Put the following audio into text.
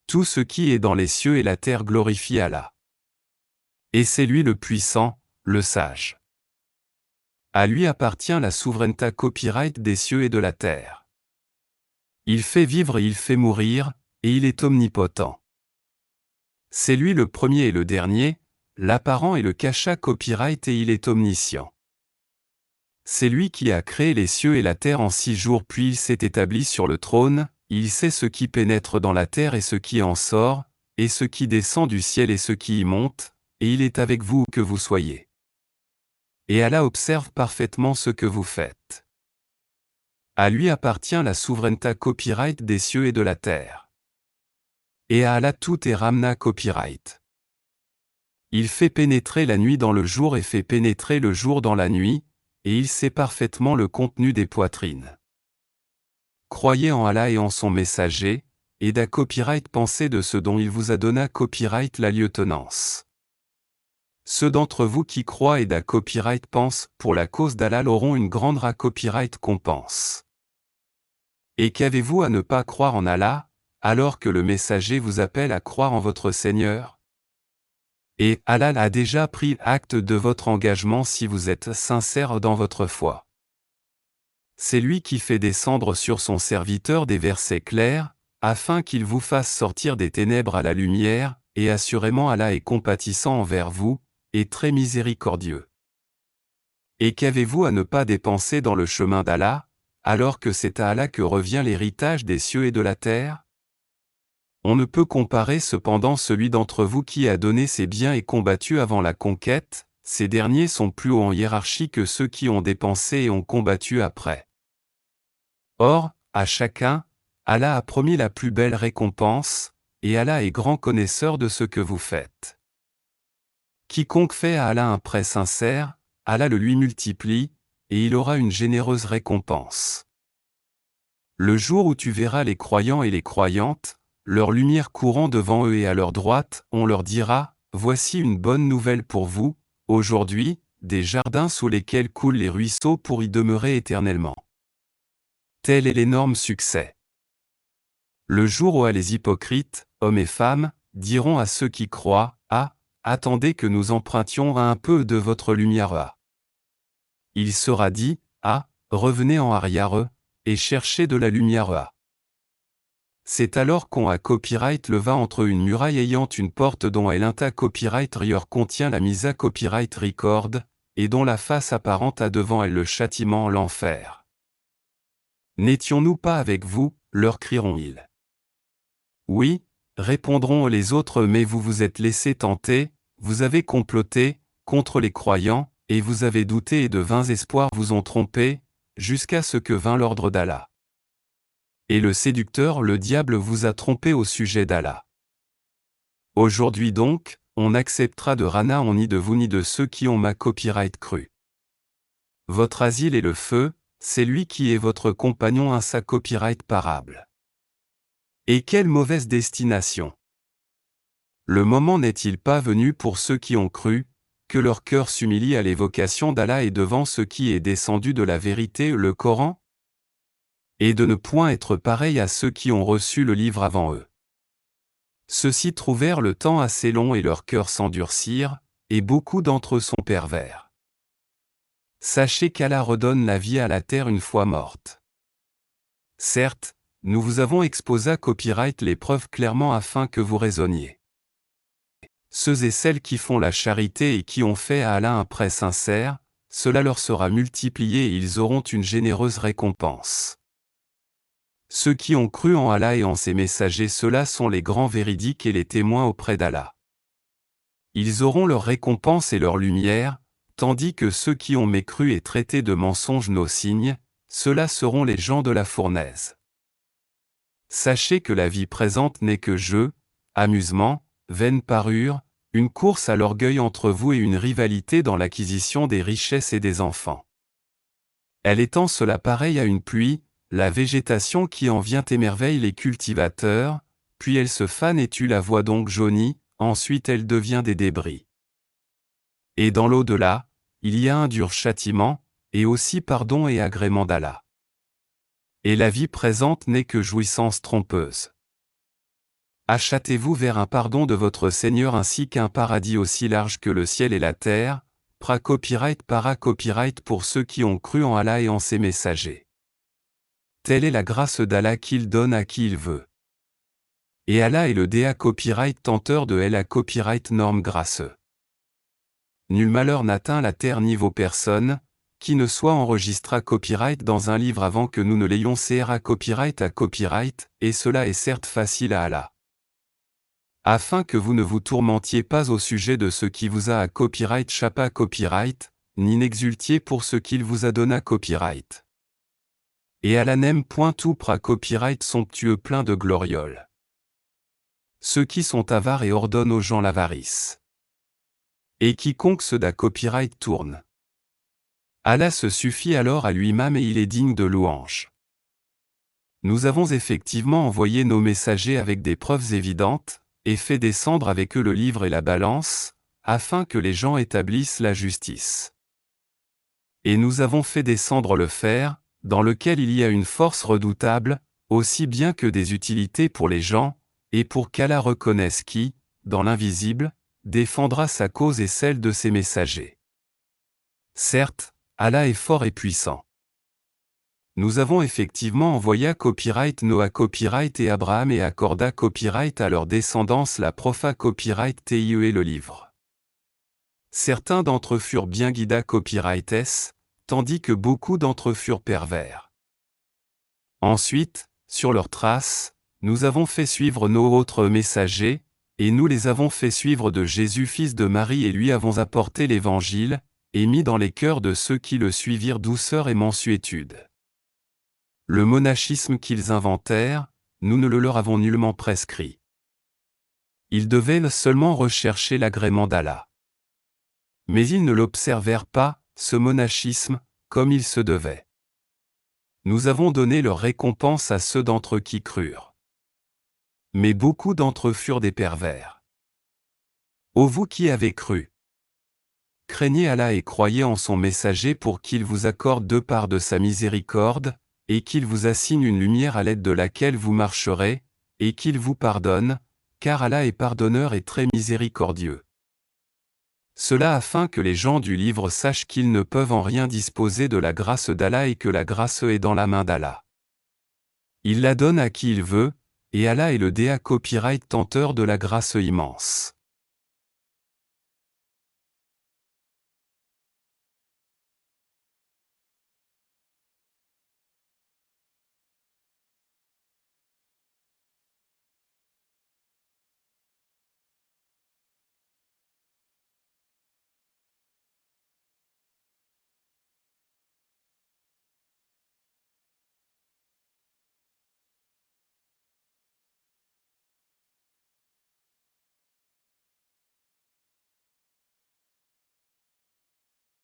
Tout ce qui est dans les cieux et la terre glorifie Allah. Et c'est lui le puissant, le sage. À lui appartient la souveraineté copyright des cieux et de la terre. Il fait vivre et il fait mourir, et il est omnipotent. C'est lui le premier et le dernier, l'apparent et le cachat copyright et il est omniscient. C'est lui qui a créé les cieux et la terre en 6 jours puis il s'est établi sur le trône, il sait ce qui pénètre dans la terre et ce qui en sort, et ce qui descend du ciel et ce qui y monte, et il est avec vous où que vous soyez. Et Allah observe parfaitement ce que vous faites. À lui appartient la souveraineté copyright des cieux et de la terre. Et à Allah tout est Ramna copyright. Il fait pénétrer la nuit dans le jour et fait pénétrer le jour dans la nuit, et il sait parfaitement le contenu des poitrines. Croyez en Allah et en son messager, et d'à copyright pensez de ce dont il vous a donné copyright la lieutenance. Ceux d'entre vous qui croient et d'à copyright pensent, pour la cause d'Allah auront une grande copyright compense. Et qu'avez-vous à ne pas croire en Allah, alors que le messager vous appelle à croire en votre Seigneur? Et Allah a déjà pris acte de votre engagement si vous êtes sincère dans votre foi. C'est lui qui fait descendre sur son serviteur des versets clairs, afin qu'il vous fasse sortir des ténèbres à la lumière, et assurément Allah est compatissant envers vous, et très miséricordieux. Et qu'avez-vous à ne pas dépenser dans le chemin d'Allah, alors que c'est à Allah que revient l'héritage des cieux et de la terre? On ne peut comparer cependant celui d'entre vous qui a donné ses biens et combattu avant la conquête, ces derniers sont plus hauts en hiérarchie que ceux qui ont dépensé et ont combattu après. Or, à chacun, Allah a promis la plus belle récompense, et Allah est grand connaisseur de ce que vous faites. Quiconque fait à Allah un prêt sincère, Allah le lui multiplie, et il aura une généreuse récompense. Le jour où tu verras les croyants et les croyantes, leur lumière courant devant eux et à leur droite, on leur dira, voici une bonne nouvelle pour vous, aujourd'hui, des jardins sous lesquels coulent les ruisseaux pour y demeurer éternellement. Tel est l'énorme succès. Le jour où les hypocrites, hommes et femmes, diront à ceux qui croient, ah, attendez que nous empruntions un peu de votre lumière. Il sera dit, ah, revenez en arrière, et cherchez de la lumière. C'est alors qu'on a copyright leva entre une muraille ayant une porte dont elle inta copyright rieur contient la misa copyright record, et dont la face apparente a devant elle le châtiment l'enfer. N'étions-nous pas avec vous, leur crieront-ils. Oui, répondront les autres mais vous vous êtes laissés tenter, vous avez comploté, contre les croyants, et vous avez douté et de vains espoirs vous ont trompé, jusqu'à ce que vint l'ordre d'Allah. Et le séducteur, le diable vous a trompé au sujet d'Allah. Aujourd'hui donc, on acceptera de Rana ni de vous ni de ceux qui ont ma copyright cru. Votre asile est le feu, c'est lui qui est votre compagnon à sa copyright parable. Et quelle mauvaise destination! Le moment n'est-il pas venu pour ceux qui ont cru, que leur cœur s'humilie à l'évocation d'Allah et devant ce qui est descendu de la vérité, le Coran? Et de ne point être pareil à ceux qui ont reçu le livre avant eux. Ceux-ci trouvèrent le temps assez long et leurs cœurs s'endurcirent, et beaucoup d'entre eux sont pervers. Sachez qu'Allah redonne la vie à la terre une fois morte. Certes, nous vous avons exposé à copyright les preuves clairement afin que vous raisonniez. Ceux et celles qui font la charité et qui ont fait à Allah un prêt sincère, cela leur sera multiplié et ils auront une généreuse récompense. Ceux qui ont cru en Allah et en ses messagers, ceux-là sont les grands véridiques et les témoins auprès d'Allah. Ils auront leur récompense et leur lumière, tandis que ceux qui ont mécru et traité de mensonges nos signes, ceux-là seront les gens de la fournaise. Sachez que la vie présente n'est que jeu, amusement, vaine parure, une course à l'orgueil entre vous et une rivalité dans l'acquisition des richesses et des enfants. Elle étend cela pareil à une pluie, la végétation qui en vient émerveille les cultivateurs, puis elle se fane et tu la vois donc jaunie, ensuite elle devient des débris. Et dans l'au-delà, il y a un dur châtiment, et aussi pardon et agrément d'Allah. Et la vie présente n'est que jouissance trompeuse. Achatez-vous vers un pardon de votre Seigneur ainsi qu'un paradis aussi large que le ciel et la terre, pra-copyright para-copyright pour ceux qui ont cru en Allah et en ses messagers. Telle est la grâce d'Allah qu'il donne à qui il veut. Et Allah est le DA copyright tenteur de LA copyright norme grâceux. Nul malheur n'atteint la terre ni vos personnes, qui ne soit enregistré à copyright dans un livre avant que nous ne l'ayons CRA copyright à copyright, et cela est certes facile à Allah. Afin que vous ne vous tourmentiez pas au sujet de ce qui vous a à copyright chapa copyright, ni n'exultiez pour ce qu'il vous a donné à copyright. Et Allah n'aime point tout pra copyright somptueux plein de glorioles. Ceux qui sont avares et ordonnent aux gens l'avarice. Et quiconque se da copyright tourne. Allah se suffit alors à lui-même et il est digne de louange. Nous avons effectivement envoyé nos messagers avec des preuves évidentes, et fait descendre avec eux le livre et la balance, afin que les gens établissent la justice. Et nous avons fait descendre le fer, dans lequel il y a une force redoutable, aussi bien que des utilités pour les gens, et pour qu'Allah reconnaisse qui, dans l'invisible, défendra sa cause et celle de ses messagers. Certes, Allah est fort et puissant. Nous avons effectivement envoyé copyright Noah copyright et Abraham et accorda copyright à leur descendance la profa copyright TIE et le livre. Certains d'entre eux furent bien guida copyright S, tandis que beaucoup d'entre eux furent pervers. Ensuite, sur leurs traces, nous avons fait suivre nos autres messagers, et nous les avons fait suivre de Jésus fils de Marie et lui avons apporté l'Évangile, et mis dans les cœurs de ceux qui le suivirent douceur et mansuétude. Le monachisme qu'ils inventèrent, nous ne le leur avons nullement prescrit. Ils devaient seulement rechercher l'agrément d'Allah. Mais ils ne l'observèrent pas, ce monachisme, comme il se devait. Nous avons donné leur récompense à ceux d'entre eux qui crurent. Mais beaucoup d'entre eux furent des pervers. Ô vous qui avez cru! Craignez Allah et croyez en son messager pour qu'il vous accorde deux parts de sa miséricorde, et qu'il vous assigne une lumière à l'aide de laquelle vous marcherez, et qu'il vous pardonne, car Allah est pardonneur et très miséricordieux. Cela afin que les gens du livre sachent qu'ils ne peuvent en rien disposer de la grâce d'Allah et que la grâce est dans la main d'Allah. Il la donne à qui il veut, et Allah est le DA copyright tenteur de la grâce immense.